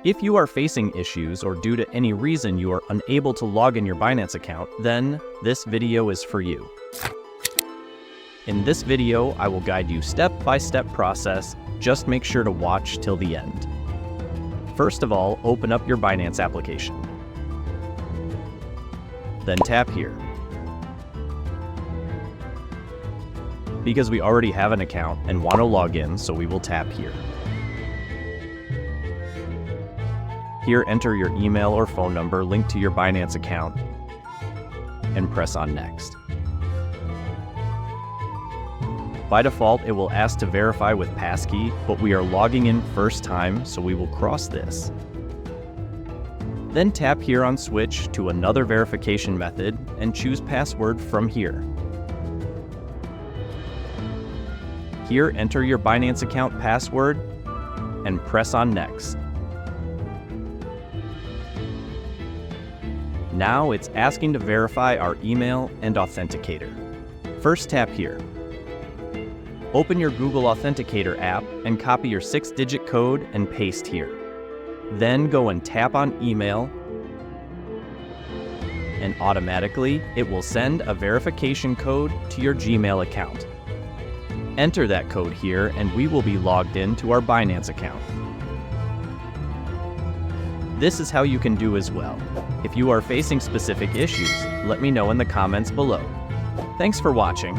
If you are facing issues or due to any reason you are unable to log in your Binance account, then this video is for you. In this video, I will guide you step-by-step process. Just make sure to watch till the end. First of all, open up your Binance application. Then tap here. Because we already have an account and want to log in, so we will tap here. Here, enter your email or phone number linked to your Binance account and press on Next. By default, it will ask to verify with passkey, but we are logging in first time, so we will cross this. Then tap here on Switch to another verification method and choose password from here. Here, enter your Binance account password and press on Next. Now it's asking to verify our email and authenticator. First, tap here. Open your Google Authenticator app and copy your 6-digit code and paste here. Then go and tap on email, and automatically it will send a verification code to your Gmail account. Enter that code here and we will be logged in to our Binance account. This is how you can do as well. If you are facing specific issues, let me know in the comments below. Thanks for watching.